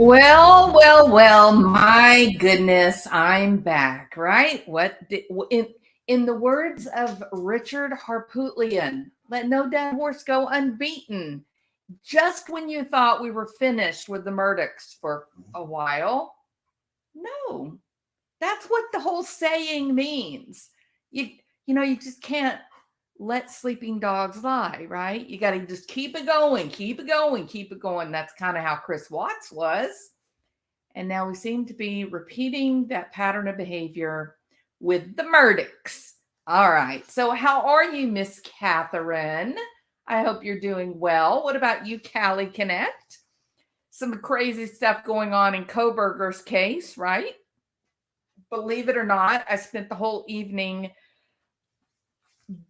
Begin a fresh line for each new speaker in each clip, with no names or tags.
Well, my goodness, I'm back, right? In the words of Richard Harpootlian, let no dead horse go unbeaten. Just when you thought we were finished with the Murdaughs for a while, no, that's what the whole saying means. You you just can't let sleeping dogs lie, right? You got to just keep it going, keep it going, keep it going. That's kind of how Chris Watts was. And now we seem to be repeating that pattern of behavior with the Murdaughs. All right. So, how are you, Miss Catherine? I hope you're doing well. What about you, Callie Connect? Some crazy stuff going on in Kohberger's case, right? Believe it or not, I spent the whole evening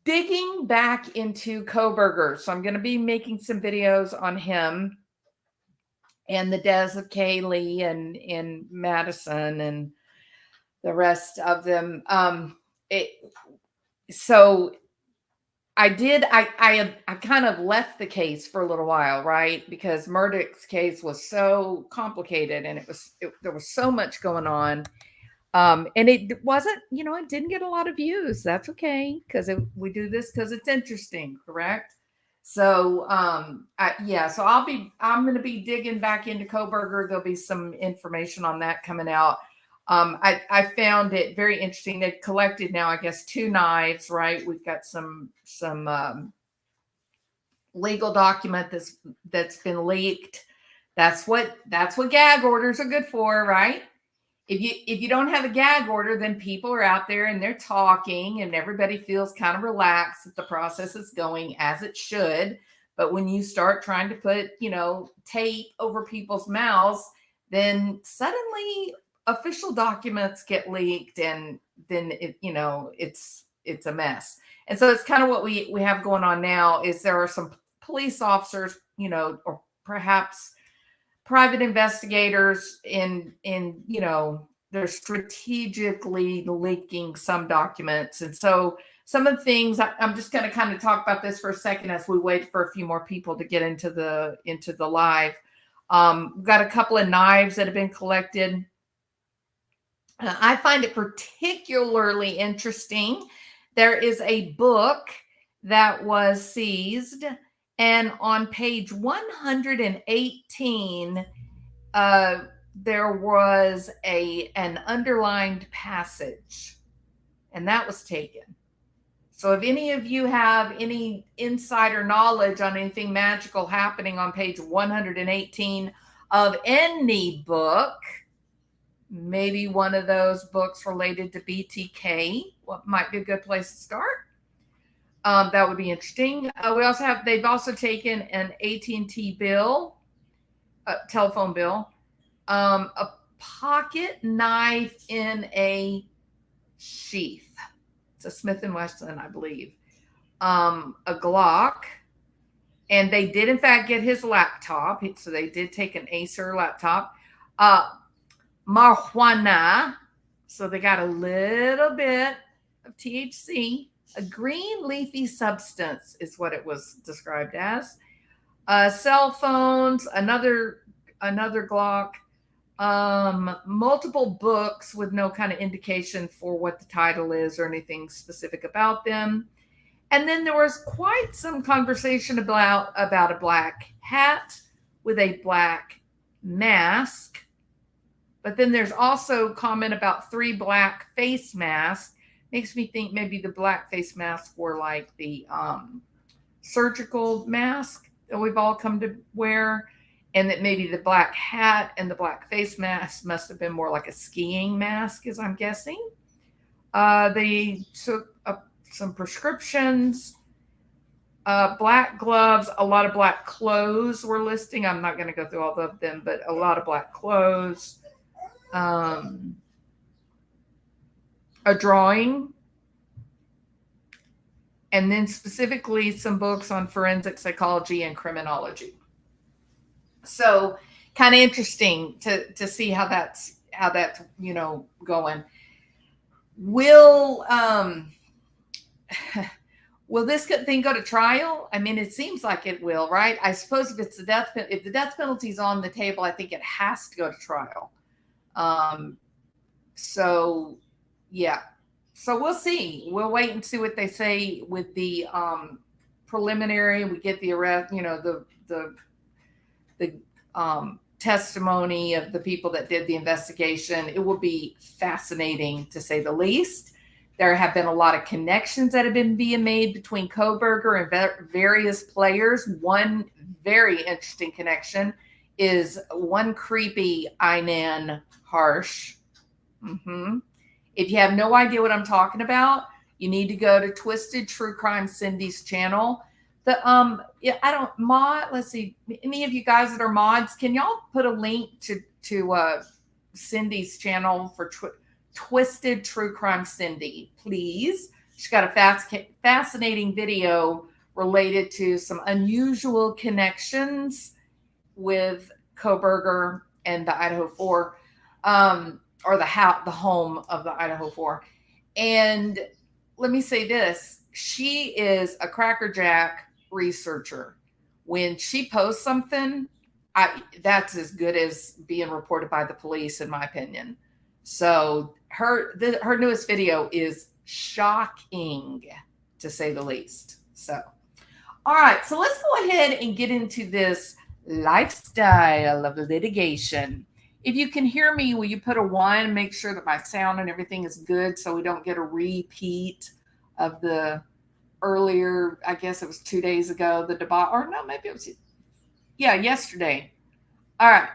digging back into Kohberger. So, I'm going to be making some videos on him and the deaths of Kaylee and Madison and the rest of them. So I did. I kind of left the case for a little while, right? Because Murdaugh's case was so complicated, and there was so much going on. And it wasn't, it didn't get a lot of views. That's okay, because we do this because it's interesting, correct? So, so I'm going to be digging back into Kohberger. There'll be some information on that coming out. I found it very interesting. They've collected now, I guess, 2 knives, right? We've got some legal document that's been leaked. That's what gag orders are good for, right? If you don't have a gag order, then people are out there and they're talking and everybody feels kind of relaxed that the process is going as it should. But when you start trying to put, tape over people's mouths, then suddenly official documents get leaked, and then it's a mess. And so it's kind of what we have going on now. Is there are some police officers, or perhaps private investigators they're strategically leaking some documents. And so some of the things I'm just going to kind of talk about this for a second as we wait for a few more people to get into the live. We've got a couple of knives that have been collected. I find it particularly interesting. There is a book that was seized, and on page 118, there was an underlined passage, and that was taken. So if any of you have any insider knowledge on anything magical happening on page 118 of any book, maybe one of those books related to BTK, what might be a good place to start? That would be interesting. They've also taken an AT&T bill, telephone bill, a pocket knife in a sheath. It's a Smith & Wesson, I believe. A Glock. And they did, in fact, get his laptop. So they did take an Acer laptop. Marijuana. So they got a little bit of THC. A green leafy substance is what it was described as. Cell phones, another Glock, multiple books with no kind of indication for what the title is or anything specific about them. And then there was quite some conversation about a black hat with a black mask. But then there's also comment about 3 black face masks. Makes me think maybe the black face masks were like the surgical mask that we've all come to wear, and that maybe the black hat and the black face mask must have been more like a skiing mask, as I'm guessing. They took some prescriptions, black gloves, a lot of black clothes were listing. I'm not going to go through all of them, but a lot of black clothes. A drawing, and then specifically some books on forensic psychology and criminology. So kind of interesting to see how that's going. Will Will this thing go to trial? I mean, it seems like it will, right? I suppose if it's if the death penalty is on the table, I think it has to go to trial. So yeah, so we'll see. We'll wait and see what they say with the preliminary. We get the arrest, the testimony of the people that did the investigation. It will be fascinating, to say the least. There have been a lot of connections that have been being made between Kohberger and various players. One very interesting connection is one creepy Inan Harsh. If you have no idea what I'm talking about, you need to go to Twisted True Crime Cindy's channel. Let's see, any of you guys that are mods, can y'all put a link to Cindy's channel for Twisted True Crime Cindy, please? She's got a fascinating video related to some unusual connections with Kohberger and the Idaho 4, or the home of the Idaho 4. And let me say this, she is a crackerjack researcher. When she posts something, that's as good as being reported by the police, in my opinion. So her newest video is shocking, to say the least. So, all right, so let's go ahead and get into this lifestyle of litigation. If you can hear me, will you put a 1? Make sure that my sound and everything is good so we don't get a repeat of the earlier, I guess it was 2 days ago, the debacle, or no, maybe it was, yesterday. All right.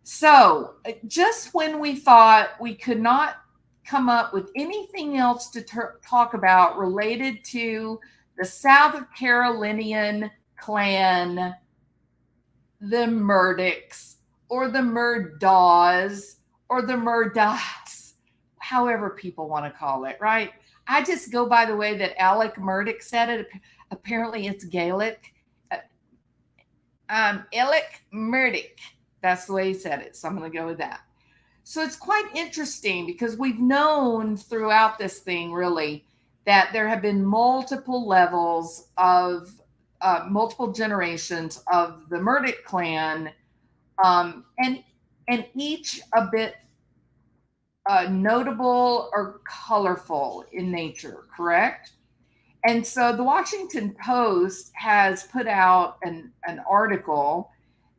So just when we thought we could not come up with anything else to talk about related to the South Carolinian clan, the Murdaughs, or the Murdaughs, or the Murdaughs, however people want to call it, right? I just go by the way that Alec Murdaugh said it. Apparently it's Gaelic. Alec Murdaugh, that's the way he said it. So I'm going to go with that. So it's quite interesting because we've known throughout this thing, really, that there have been multiple levels of multiple generations of the Murdaugh clan, and each a bit notable or colorful in nature, correct? And so the Washington Post has put out an article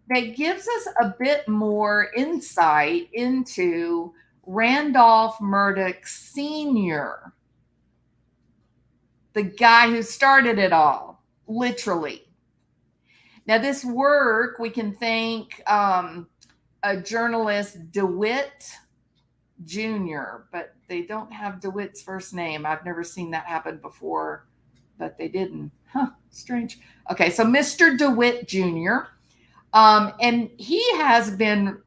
that gives us a bit more insight into Randolph Murdaugh Sr., the guy who started it all, literally. Now, this work, we can thank a journalist, DeWitt Jr., but they don't have DeWitt's first name. I've never seen that happen before, but they didn't. Strange. Okay, so Mr. DeWitt Jr., and he's been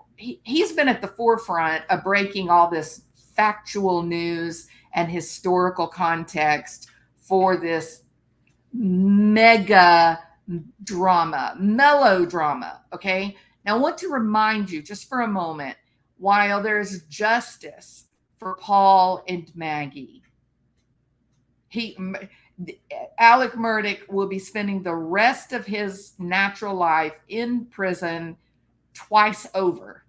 at the forefront of breaking all this factual news and historical context for this melodrama. Okay. Now I want to remind you just for a moment, while there's justice for Paul and Maggie, Alec Murdaugh will be spending the rest of his natural life in prison twice over.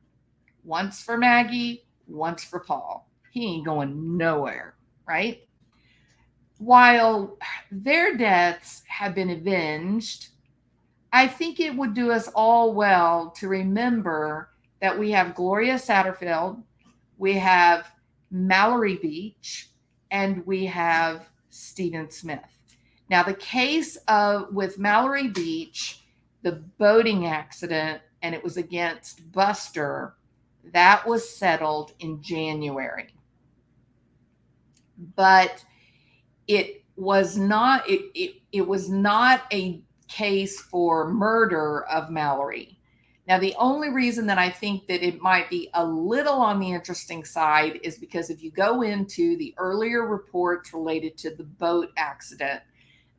Once for Maggie, once for Paul. He ain't going nowhere, right? While their deaths have been avenged, I think it would do us all well to remember that we have Gloria Satterfield, we have Mallory Beach, and we have Stephen Smith. Now, the case with Mallory Beach, the boating accident, and it was against Buster, that was settled in January. But it was not a case for murder of Mallory. Now, the only reason that I think that it might be a little on the interesting side is because if you go into the earlier reports related to the boat accident,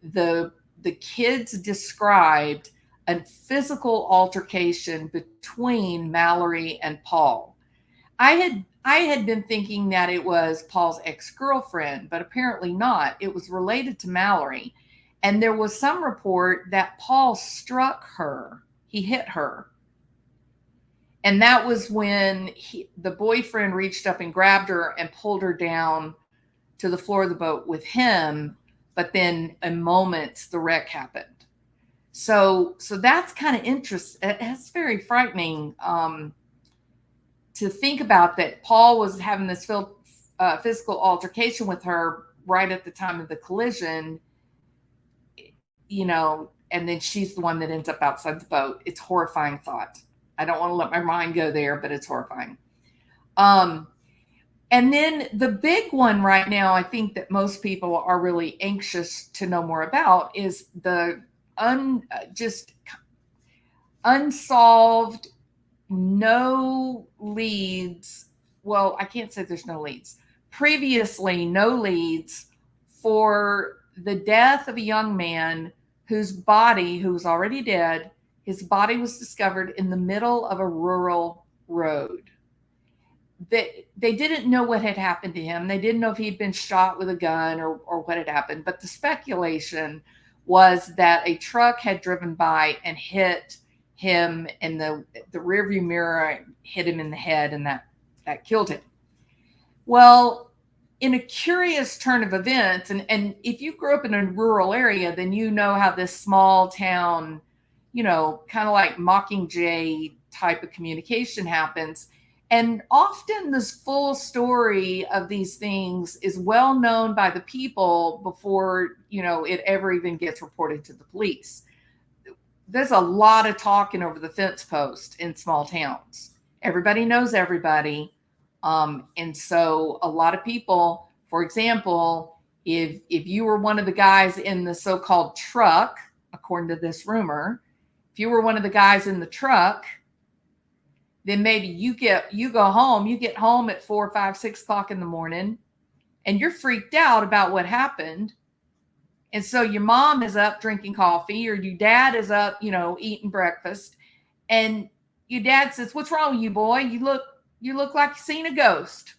the kids described a physical altercation between Mallory and Paul. I had been thinking that it was Paul's ex-girlfriend, but apparently not. It was related to Mallory. And there was some report that Paul struck her. He hit her. And that was when the boyfriend reached up and grabbed her and pulled her down to the floor of the boat with him. But then in moments, the wreck happened. So that's kind of interesting. It's very frightening to think about, that Paul was having this physical altercation with her right at the time of the collision, and then she's the one that ends up outside the boat. It's a horrifying thought. I don't want to let my mind go there, but it's horrifying. And then the big one right now, I think that most people are really anxious to know more about, is the unsolved, no leads. Well, I can't say there's no leads. Previously, no leads for the death of a young man whose body, who was already dead, his body was discovered in the middle of a rural road. They didn't know what had happened to him. They didn't know if he'd been shot with a gun or what had happened. But the speculation was that a truck had driven by and hit him in the rearview mirror, hit him in the head, and that killed him. Well, in a curious turn of events, and if you grew up in a rural area, then you know how this small town, kind of like Mockingjay type of communication happens. And often this full story of these things is well known by the people before, it ever even gets reported to the police. There's a lot of talking over the fence post in small towns. Everybody knows everybody. And so a lot of people, for example, if you were one of the guys in the so-called truck, according to this rumor, if you were one of the guys in the truck, then maybe you get home at 4, 5, 6 o'clock in the morning, and you're freaked out about what happened. And so your mom is up drinking coffee, or your dad is up, eating breakfast. And your dad says, "What's wrong with you, boy? You look like you've seen a ghost.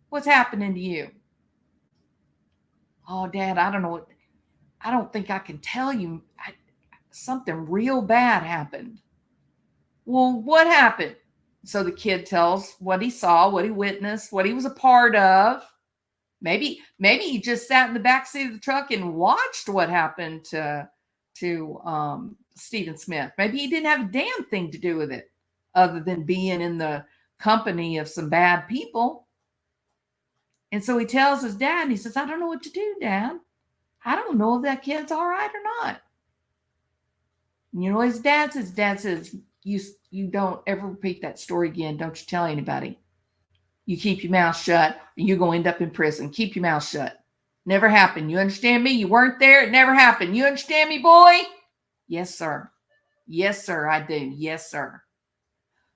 What's happening to you?" "Oh, Dad, I don't know. I don't think I can tell you. Something real bad happened." "Well, what happened?" So the kid tells what he saw, what he witnessed, what he was a part of. Maybe he just sat in the backseat of the truck and watched what happened to Stephen Smith. Maybe he didn't have a damn thing to do with it other than being in the company of some bad people. And so he tells his dad, and he says, "I don't know what to do, Dad. I don't know if that kid's all right or not." And his dad says? Dad says, you don't ever repeat that story again. Don't you tell anybody. You keep your mouth shut, or you're going to end up in prison. Keep your mouth shut. Never happened. You understand me? You weren't there. It never happened. You understand me, boy? "Yes, sir. Yes, sir, I do. Yes, sir."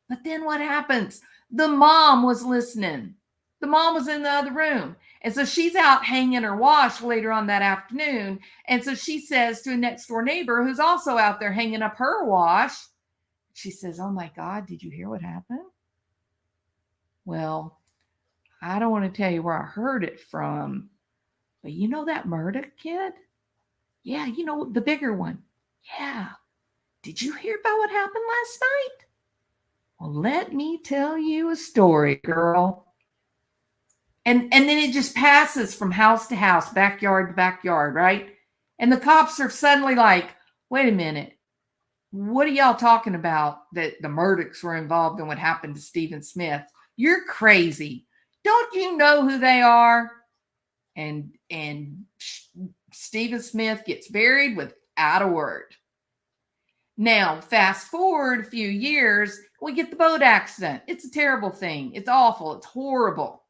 But then what happens? The mom was listening. The mom was in the other room. And so she's out hanging her wash later on that afternoon. And so she says to a next door neighbor who's also out there hanging up her wash, she says, "Oh my God, did you hear what happened?" "Well, I don't want to tell you where I heard it from, but that Murdaugh kid? Yeah, the bigger one. Yeah. Did you hear about what happened last night? Well, let me tell you a story, girl." And then it just passes from house to house, backyard to backyard, right? And the cops are suddenly like, "Wait a minute. What are y'all talking about that the Murdaughs were involved in what happened to Stephen Smith? You're crazy. Don't you know who they are?" And Stephen Smith gets buried without a word. Now, fast forward a few years, we get the boat accident. It's a terrible thing. It's awful. It's horrible.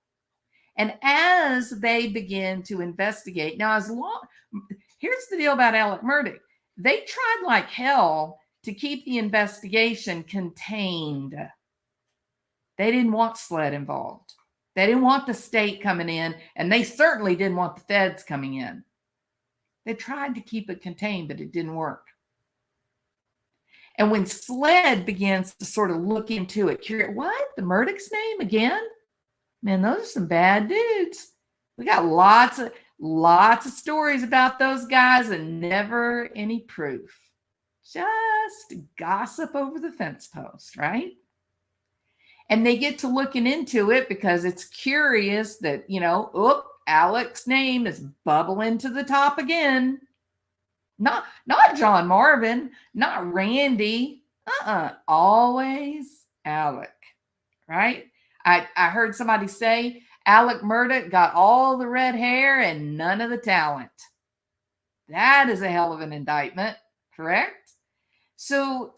And as they begin to investigate, here's the deal about Alec Murdaugh. They tried like hell to keep the investigation contained. They didn't want SLED involved. They didn't want the state coming in, and they certainly didn't want the feds coming in. They tried to keep it contained, but it didn't work. And when SLED begins to sort of look into it, what? The Murdaugh's name again? Man, those are some bad dudes. We got lots of Lots of stories about those guys and never any proof. Just gossip over the fence post, right? And they get to looking into it because it's curious that, Alec's name is bubbling to the top again. Not John Marvin, not Randy. Always Alec, right? I heard somebody say Alec Murdaugh got all the red hair and none of the talent. That is a hell of an indictment, correct? So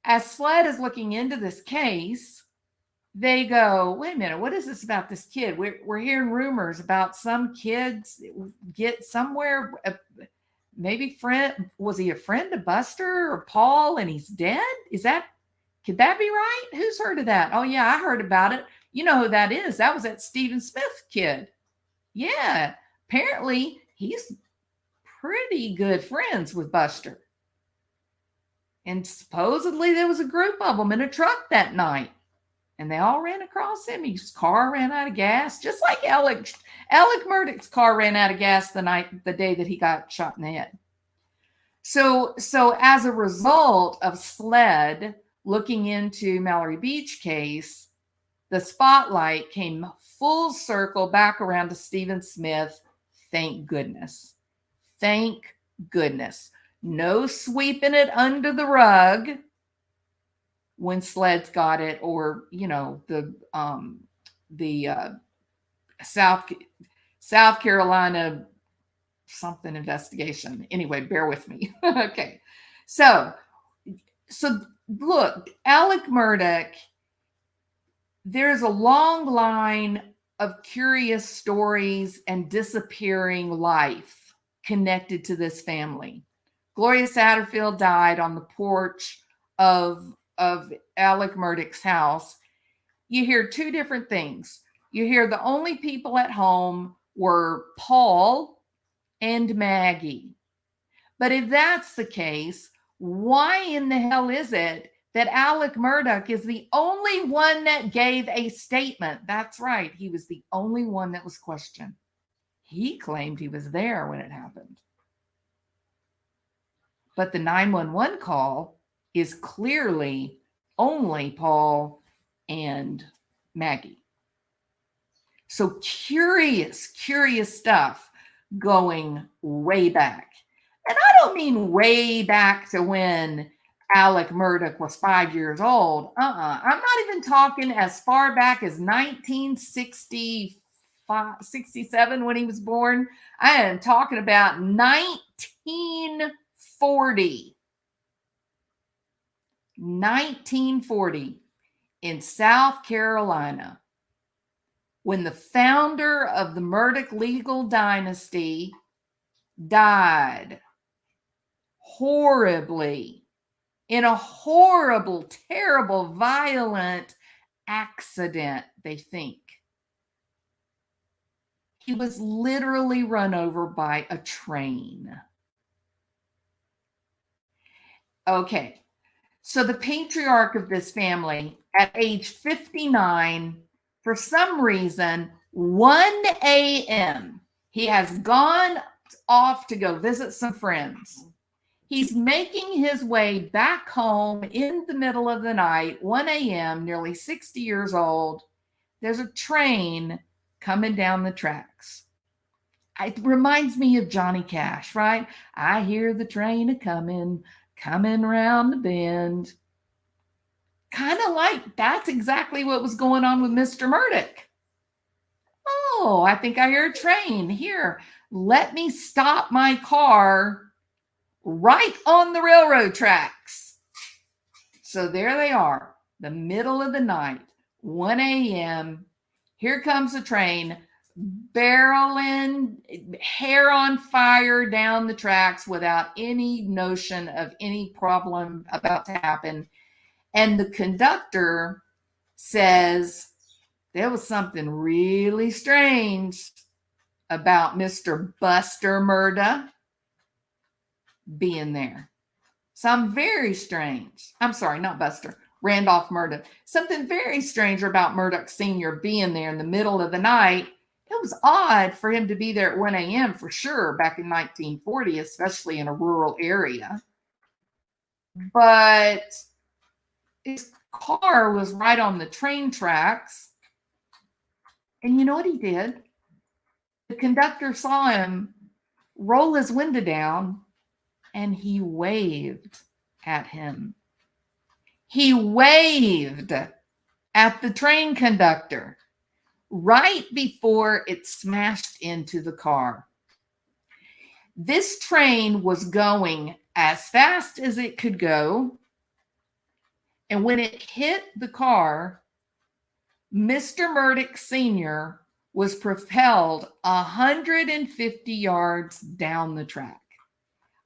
as SLED is looking into this case, they go, wait a minute, what is this about this kid? We're hearing rumors about some kids get somewhere, maybe was he a friend of Buster or Paul and he's dead? Could that be right? Who's heard of that? Oh yeah, I heard about it. You know who that is? That was that Stephen Smith kid. Yeah, apparently he's pretty good friends with Buster. And supposedly there was a group of them in a truck that night. And they all ran across him. His car ran out of gas, just like Alec Murdaugh's car ran out of gas the day that he got shot in the head. So as a result of SLED looking into Mallory Beach case, the spotlight came full circle back around to Stephen Smith. Thank goodness. Thank goodness. No sweeping it under the rug when SLED's got it, or the South Carolina something investigation. Anyway, bear with me. Okay, so look, Alec Murdaugh. There's a long line of curious stories and disappearing life connected to this family. Gloria Satterfield died on the porch of Alec Murdaugh's house. You hear two different things. You hear the only people at home were Paul and Maggie. But if that's the case, why in the hell is it that Alec Murdaugh is the only one that gave a statement? That's right. He was the only one that was questioned. He claimed he was there when it happened. But the 911 call is clearly only Paul and Maggie. So curious stuff going way back. And I don't mean way back to when Alec Murdaugh was 5 years old. I'm not even talking as far back as 1967 when he was born. I am talking about 1940. 1940 in South Carolina, when the founder of the Murdaugh legal dynasty died horribly in a horrible, terrible, violent accident, they think. He was literally run over by a train. Okay. So the patriarch of this family, at age 59, for some reason, 1 a.m., he has gone off to go visit some friends. He's making his way back home in the middle of the night, 1 a.m., nearly 60 years old. There's a train coming down the tracks. It reminds me of Johnny Cash, right? I hear the train a-coming around the bend. Kind of like that's exactly what was going on with Mr. Murdaugh. Oh, I think I hear a train. Here, let me stop my car right on the railroad tracks. So there they are, the middle of the night, 1 a.m. Here comes the train, barreling, hair on fire down the tracks without any notion of any problem about to happen. And the conductor says there was something really strange about Mr. Buster Murdaugh being there. Some very strange. I'm sorry, not Buster. Randolph Murdaugh. Something very strange about Murdaugh Sr. being there in the middle of the night. It was odd for him to be there at 1 a.m. for sure back in 1940, especially in a rural area. But his car was right on the train tracks. And you know what he did? The conductor saw him roll his window down and he waved at him. He waved at the train conductor right before it smashed into the car. This train was going as fast as it could go. And when it hit the car, Mr. Murdaugh Sr. was propelled 150 yards down the track.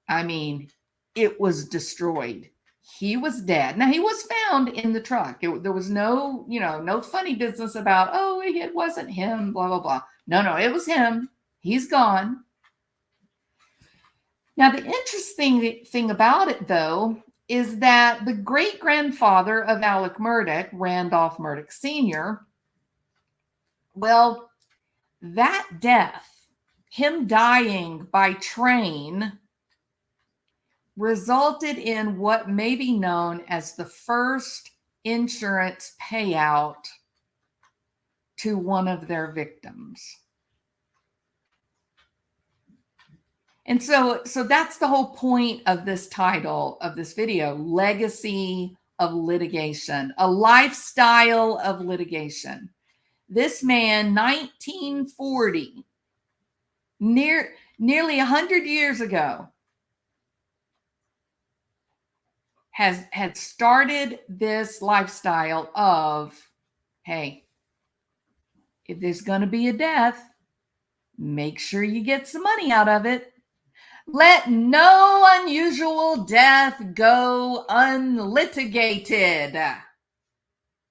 I mean, it was destroyed. He was dead. Now, he was found in the truck. There was no, no funny business about, oh, it wasn't him, blah, blah, blah. No, it was him. He's gone. Now, the interesting thing about it, though, is that the great-grandfather of Alec Murdaugh, Randolph Murdaugh Sr., well, that death, him dying by train, resulted in what may be known as the first insurance payout to one of their victims. And so that's the whole point of this title of this video, Legacy of Litigation, a lifestyle of litigation. This man, 1940, nearly 100 years ago, had started this lifestyle of, hey, if there's going to be a death, make sure you get some money out of it. Let no unusual death go unlitigated,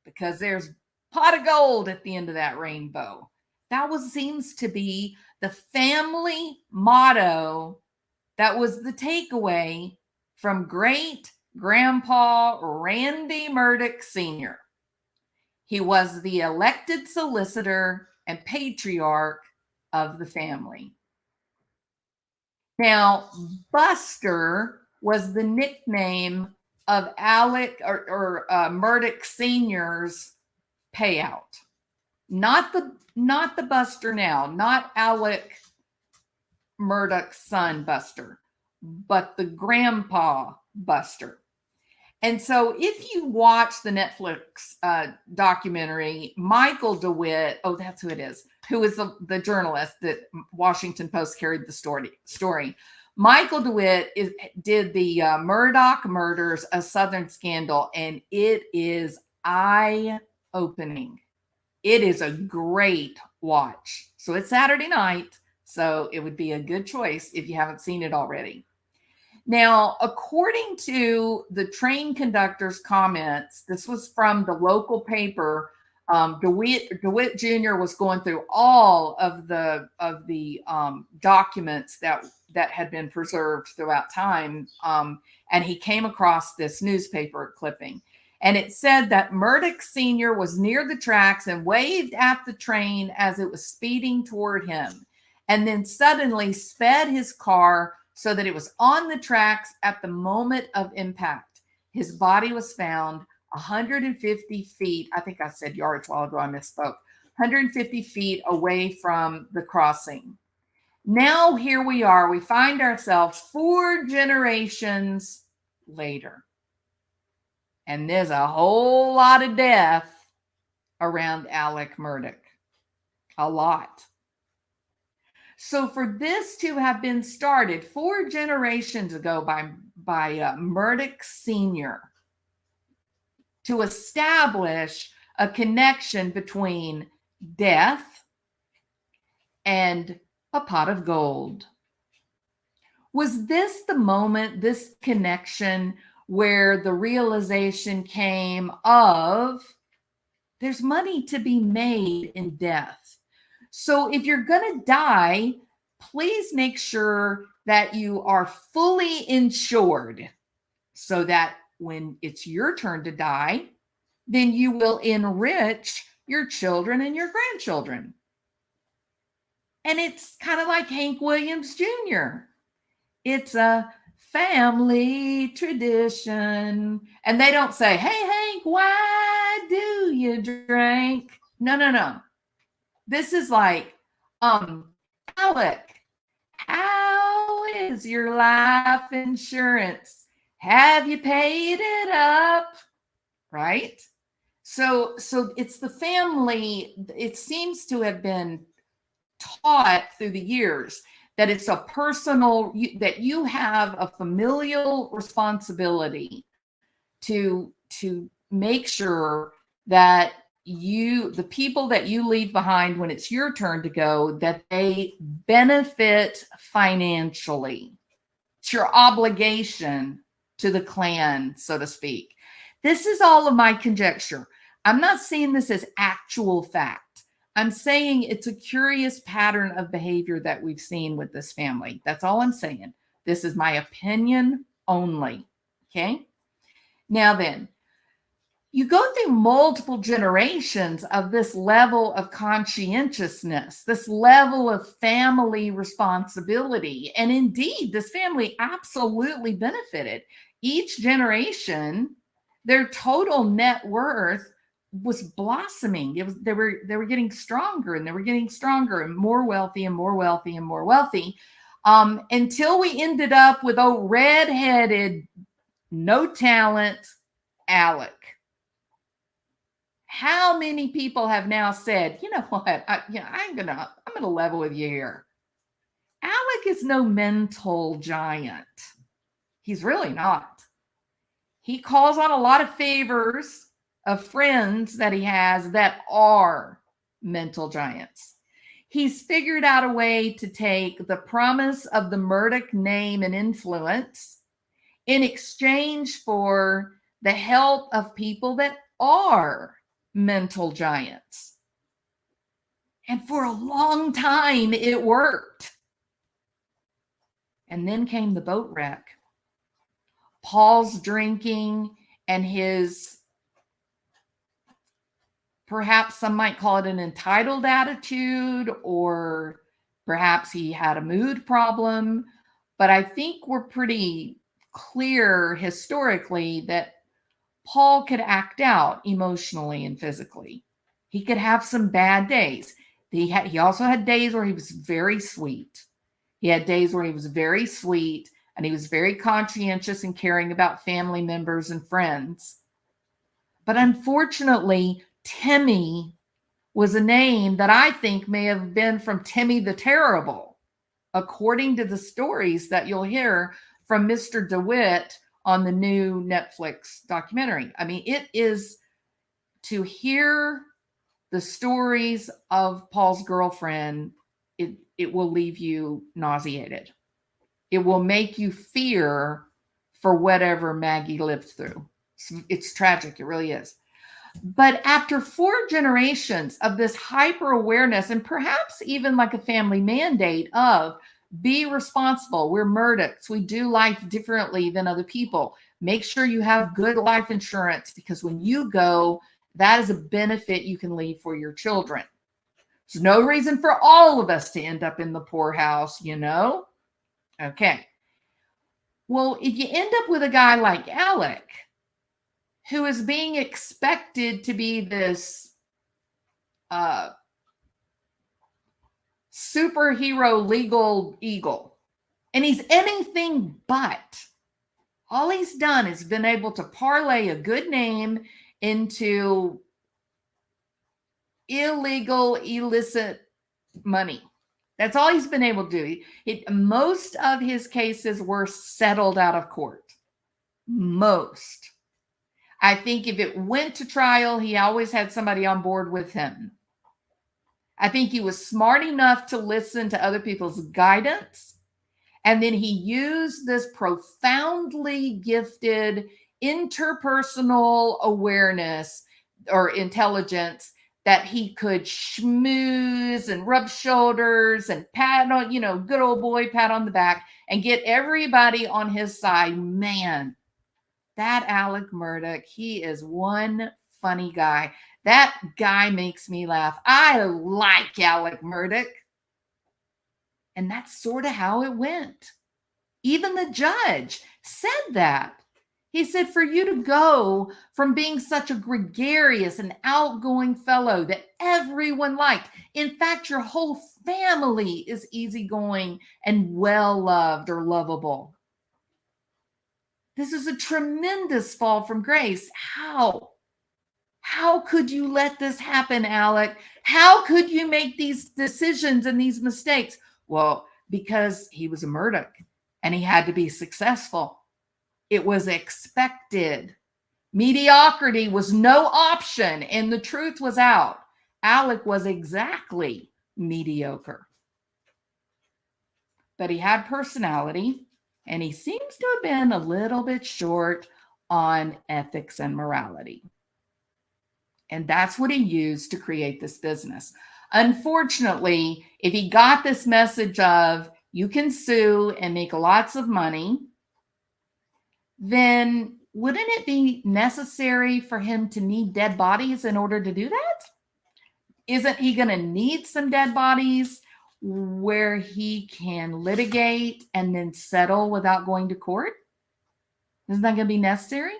because there's pot of gold at the end of that rainbow. That seems to be the family motto. That was the takeaway from great Grandpa Randy Murdaugh Sr. He was the elected solicitor and patriarch of the family. Now, Buster was the nickname of Alec or Murdaugh Sr.'s payout. Not the Buster now, not Alec Murdaugh's son Buster, but the grandpa Buster. And so if you watch the Netflix documentary, Michael DeWitt, oh, that's who it is, who is the journalist that Washington Post carried the story. Michael DeWitt did the Murdaugh Murders, A Southern Scandal, and it is eye-opening. It is a great watch. So it's Saturday night, so it would be a good choice if you haven't seen it already. Now, according to the train conductor's comments, this was from the local paper. DeWitt Jr. was going through all of the documents that had been preserved throughout time, and he came across this newspaper clipping. And it said that Murdaugh Sr. was near the tracks and waved at the train as it was speeding toward him, and then suddenly sped his car so that it was on the tracks at the moment of impact. His body was found 150 feet, I think I said yards a while ago, I misspoke, 150 feet away from the crossing. Now here we are, we find ourselves 4 generations later. And there's a whole lot of death around Alec Murdaugh. A lot. So for this to have been started 4 generations ago by Murdaugh Sr. to establish a connection between death and a pot of gold. Was this the moment, this connection, where the realization came of there's money to be made in death? So if you're going to die, please make sure that you are fully insured so that when it's your turn to die, then you will enrich your children and your grandchildren. And it's kind of like Hank Williams Jr. It's a family tradition. And they don't say, hey, Hank, why do you drink? No, no, no. This is like, Alec, how is your life insurance? Have you paid it up? Right? So it's the family. It seems to have been taught through the years that it's a personal, that you have a familial responsibility to make sure that the people that you leave behind when it's your turn to go, that they benefit financially. It's your obligation to the clan, so to speak. This is all of my conjecture. I'm not saying this as actual fact. I'm saying it's a curious pattern of behavior that we've seen with this family. That's all I'm saying. This is my opinion only. Okay? Now then, you go through multiple generations of this level of conscientiousness, this level of family responsibility. And indeed, this family absolutely benefited. Each generation, their total net worth was blossoming. They were getting stronger, and they were getting stronger, and more wealthy and more wealthy and more wealthy, until we ended up with redheaded, no talent Alec. How many people have now said, you know what, I'm gonna level with you here. Alec is no mental giant. He's really not. He calls on a lot of favors of friends that he has that are mental giants. He's figured out a way to take the promise of the Murdaugh name and influence in exchange for the help of people that are mental giants. And for a long time, it worked. And then came the boat wreck. Paul's drinking and his, perhaps some might call it an entitled attitude, or perhaps he had a mood problem. But I think we're pretty clear historically that Paul could act out emotionally and physically. He could have some bad days. He also had days where he was very sweet. He had days where he was very sweet, and he was very conscientious and caring about family members and friends. But unfortunately, Timmy was a name that I think may have been from Timmy the Terrible, according to the stories that you'll hear from Mr. DeWitt on the new Netflix documentary. I mean, it is, to hear the stories of Paul's girlfriend, it will leave you nauseated. It will make you fear for whatever Maggie lived through. It's tragic. It really is. But after 4 generations of this hyper awareness, and perhaps even like a family mandate of be responsible. We're Murdaughs. We do life differently than other people. Make sure you have good life insurance, because when you go, that is a benefit you can leave for your children. There's no reason for all of us to end up in the poorhouse, you know? Okay. Well, if you end up with a guy like Alec, who is being expected to be this superhero legal eagle, and he's anything but. All he's done is been able to parlay a good name into illegal, illicit money. That's all he's been able to do. Most of his cases were settled out of court. Most. I think if it went to trial, he always had somebody on board with him. I think he was smart enough to listen to other people's guidance. And then he used this profoundly gifted interpersonal awareness or intelligence that he could schmooze and rub shoulders and pat on, good old boy, pat on the back, and get everybody on his side. Man, that Alec Murdaugh, he is one funny guy. That guy makes me laugh. I like Alec Murdaugh. And that's sort of how it went. Even the judge said that. He said, for you to go from being such a gregarious and outgoing fellow that everyone liked, in fact, your whole family is easygoing and well-loved or lovable. This is a tremendous fall from grace. How? How could you let this happen, Alec? How could you make these decisions and these mistakes? Well, because he was a Murdaugh and he had to be successful. It was expected. Mediocrity was no option, and the truth was out. Alec was exactly mediocre. But he had personality, and he seems to have been a little bit short on ethics and morality. And that's what he used to create this business. Unfortunately, if he got this message of you can sue and make lots of money, then wouldn't it be necessary for him to need dead bodies in order to do that? Isn't he going to need some dead bodies where he can litigate and then settle without going to court? Isn't that going to be necessary?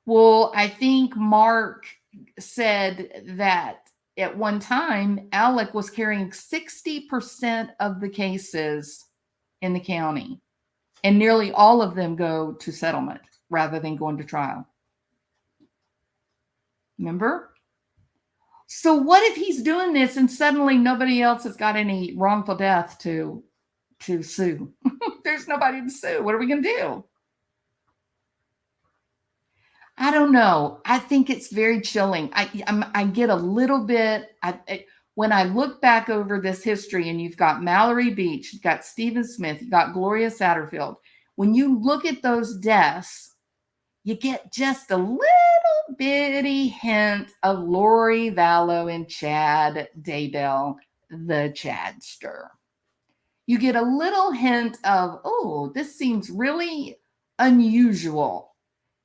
Well, I think Mark said that at one time, Alec was carrying 60% of the cases in the county, and nearly all of them go to settlement rather than going to trial. Remember? So what if he's doing this and suddenly nobody else has got any wrongful death to sue? There's nobody to sue. What are we going to do? I don't know. I think it's very chilling. I get a little bit, when I look back over this history, and you've got Mallory Beach, you've got Stephen Smith, you've got Gloria Satterfield. When you look at those deaths, you get just a little bitty hint of Lori Vallow and Chad Daybell, the Chadster. You get a little hint of, oh, this seems really unusual.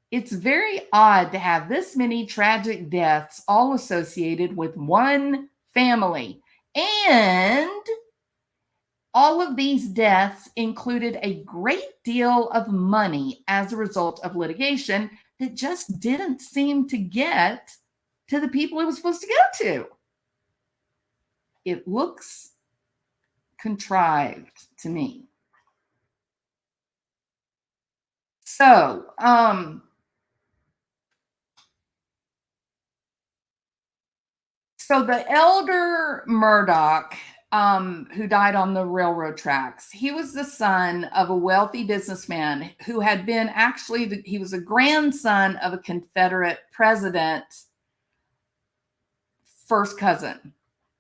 It's very odd to have this many tragic deaths all associated with one family. And all of these deaths included a great deal of money as a result of litigation that just didn't seem to get to the people it was supposed to go to. It looks contrived to me. So, So the elder Murdaugh, who died on the railroad tracks, he was the son of a wealthy businessman who had been he was a grandson of a Confederate president, first cousin.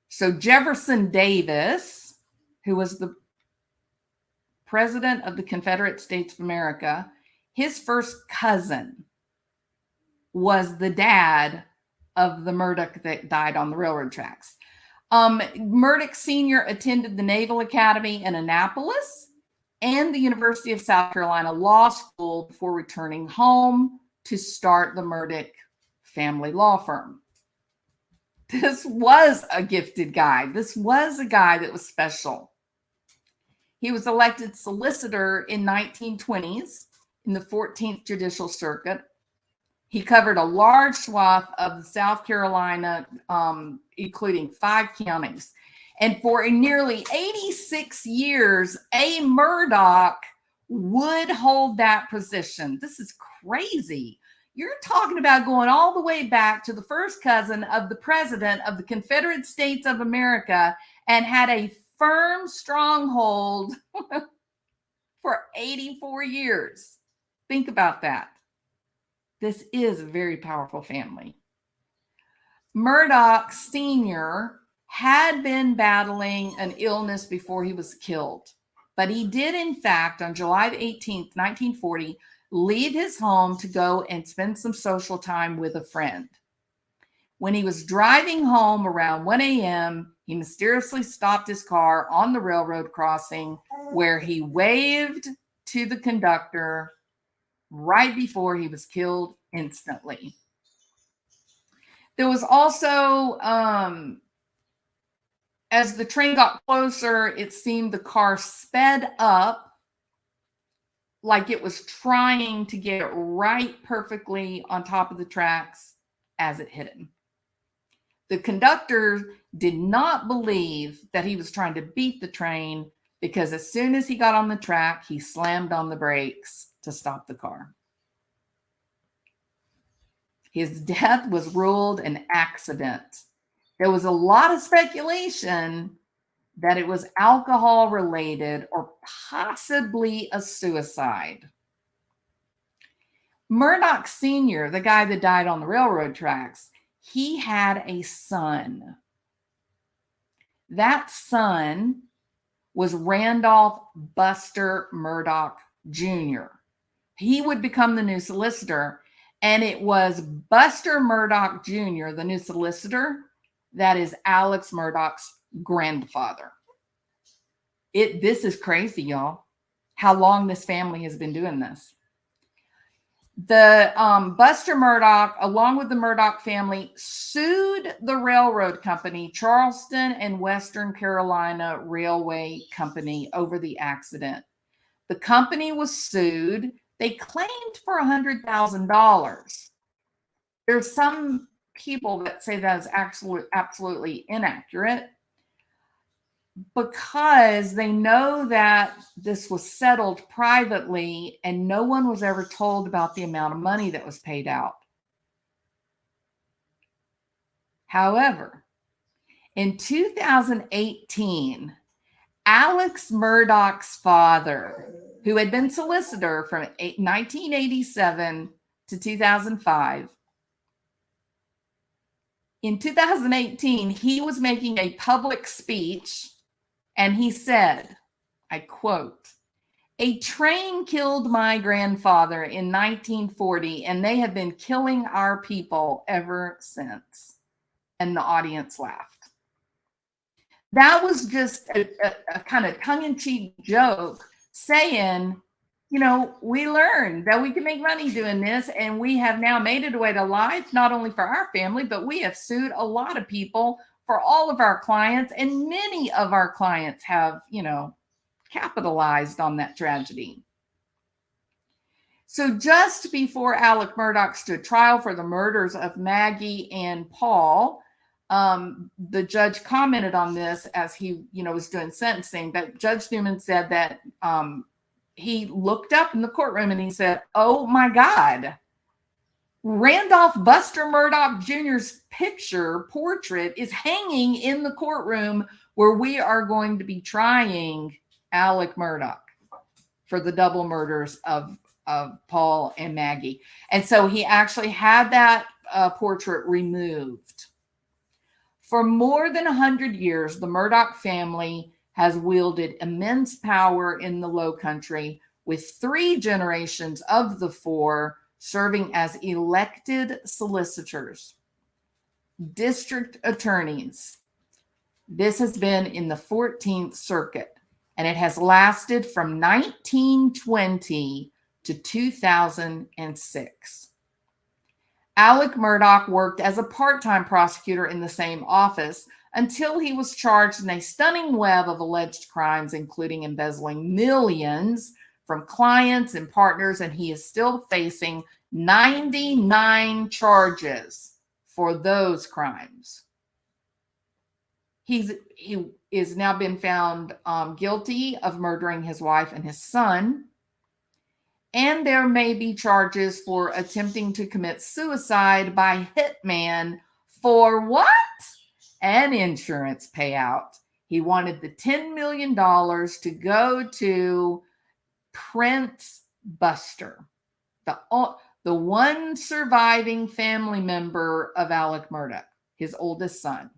So Jefferson Davis, who was the president of the Confederate States of America, his first cousin was the dad of the Murdaugh that died on the railroad tracks. Murdaugh Sr. attended the Naval Academy in Annapolis and the University of South Carolina Law School before returning home to start the Murdaugh family law firm. This was a gifted guy. This was a guy that was special. He was elected solicitor in 1920s in the 14th Judicial Circuit. He covered a large swath of South Carolina, including 5 counties. And for nearly 86 years, A. Murdaugh would hold that position. This is crazy. You're talking about going all the way back to the first cousin of the president of the Confederate States of America and had a firm stronghold for 84 years. Think about that. This is a very powerful family. Murdaugh Sr. had been battling an illness before he was killed, but he did, in fact, on July 18th, 1940, leave his home to go and spend some social time with a friend. When he was driving home around 1 a.m., he mysteriously stopped his car on the railroad crossing where he waved to the conductor right before he was killed instantly. There was also, As the train got closer, it seemed the car sped up like it was trying to get right perfectly on top of the tracks as it hit him. The conductor did not believe that he was trying to beat the train because as soon as he got on the track, he slammed on the brakes to stop the car. His death was ruled an accident. There was a lot of speculation that it was alcohol related or possibly a suicide. Murdaugh Sr., the guy that died on the railroad tracks, he had a son. That son was Randolph Buster Murdaugh Jr. He would become the new solicitor, and it was Buster Murdaugh Jr., the new solicitor, that is Alec Murdaugh's grandfather. This is crazy, y'all, how long this family has been doing this. The Buster Murdaugh, along with the Murdaugh family, sued the railroad company, Charleston and Western Carolina Railway Company, over the accident. The company was sued. They claimed for $100,000. There's some people that say that is absolutely inaccurate, because they know that this was settled privately and no one was ever told about the amount of money that was paid out. However, in 2018, Alec Murdaugh's father, who had been solicitor from 1987 to 2005, in 2018, he was making a public speech. And he said, I quote, "A train killed my grandfather in 1940, and they have been killing our people ever since." And the audience laughed. That was just a kind of tongue-in-cheek joke saying, you know, we learned that we can make money doing this, and we have now made it a way to life, not only for our family, but we have sued a lot of people for all of our clients, and many of our clients have, you know, capitalized on that tragedy. So just before Alec Murdaugh stood trial for the murders of Maggie and Paul, the judge commented on this as he, you know, was doing sentencing. But Judge Newman said that he looked up in the courtroom and he said, "Oh my God, Randolph Buster Murdaugh Jr.'s portrait is hanging in the courtroom where we are going to be trying Alec Murdaugh for the double murders of Paul and Maggie." And so he actually had that portrait removed. For more than 100 years, the Murdaugh family has wielded immense power in the Low Country, with 3 generations of the 4 serving as elected solicitors, district attorneys. This has been in the 14th Circuit, and it has lasted from 1920 to 2006. Alec Murdaugh worked as a part-time prosecutor in the same office until he was charged in a stunning web of alleged crimes, including embezzling millions from clients and partners, and he is still facing 99 charges for those crimes. He is now been found guilty of murdering his wife and his son, and there may be charges for attempting to commit suicide by hitman for what? An insurance payout. He wanted the $10 million to go to Prince Buster, the one surviving family member of Alec Murdaugh, his oldest son.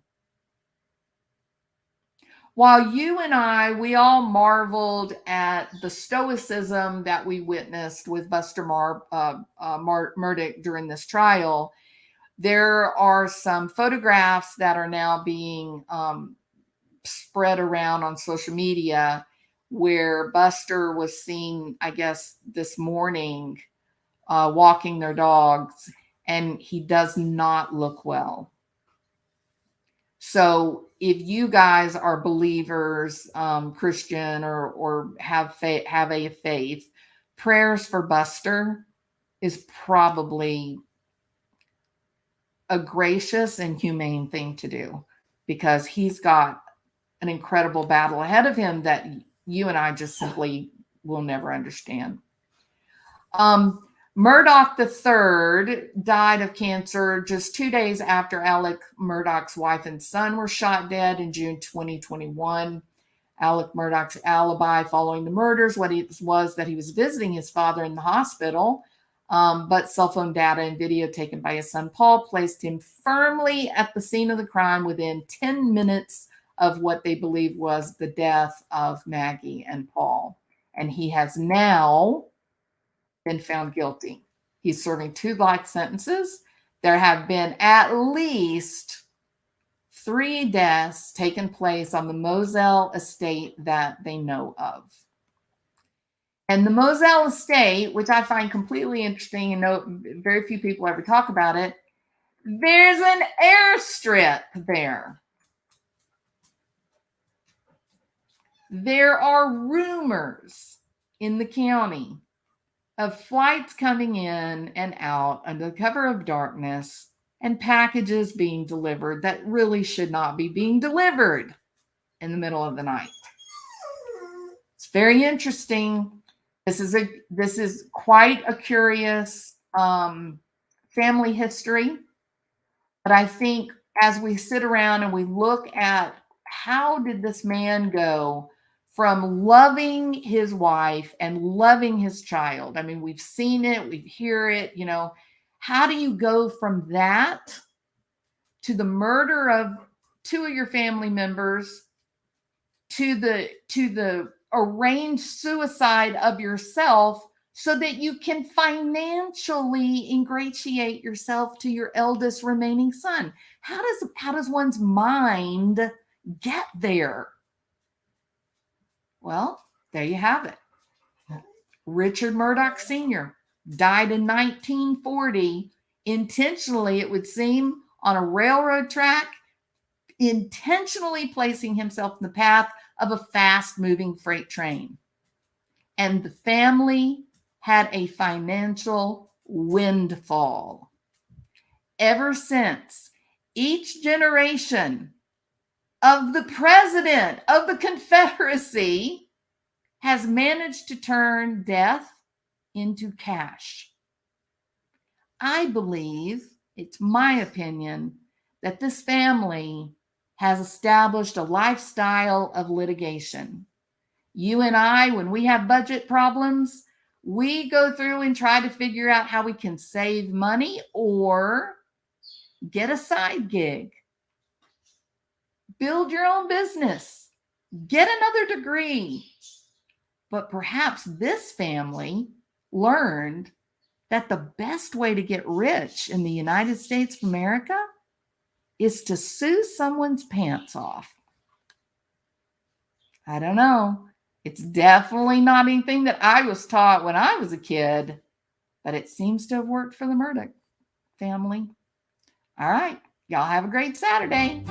While you and I, we all marveled at the stoicism that we witnessed with Buster Murdaugh during this trial, there are some photographs that are now being spread around on social media where Buster was seen, I guess, this morning walking their dogs, and he does not look well. So if you guys are believers, Christian, or have a faith, prayers for Buster is probably a gracious and humane thing to do, because he's got an incredible battle ahead of him that you and I just simply will never understand. Murdaugh III died of cancer just 2 days after Alec Murdaugh's wife and son were shot dead in June 2021. Alec Murdaugh's alibi following the murders was that he was visiting his father in the hospital, but cell phone data and video taken by his son Paul placed him firmly at the scene of the crime within 10 minutes of what they believe was the death of Maggie and Paul. And he has now been found guilty. He's serving 2 life sentences. There have been at least 3 deaths taken place on the Moselle estate that they know of. And the Moselle estate, which I find completely interesting and know very few people ever talk about it, there's an airstrip there. There are rumors in the county of flights coming in and out under the cover of darkness and packages being delivered that really should not be being delivered in the middle of the night. It's very interesting. This is quite a curious family history. But I think as we sit around and we look at how did this man go from loving his wife and loving his child. I mean, we've seen it, we hear it, how do you go from that to the murder of 2 of your family members, to the arranged suicide of yourself so that you can financially ingratiate yourself to your eldest remaining son? How does one's mind get there? Well, there you have it. Richard Murdaugh Sr. died in 1940, intentionally, it would seem, on a railroad track, intentionally placing himself in the path of a fast-moving freight train. And the family had a financial windfall. Ever since, each generation of the president of the Confederacy has managed to turn death into cash. I believe, it's my opinion, that this family has established a lifestyle of litigation. You and I, when we have budget problems, we go through and try to figure out how we can save money or get a side gig. Build your own business. Get another degree. But perhaps this family learned that the best way to get rich in the United States of America is to sue someone's pants off. I don't know. It's definitely not anything that I was taught when I was a kid, but it seems to have worked for the Murdaugh family. All right. Y'all have a great Saturday.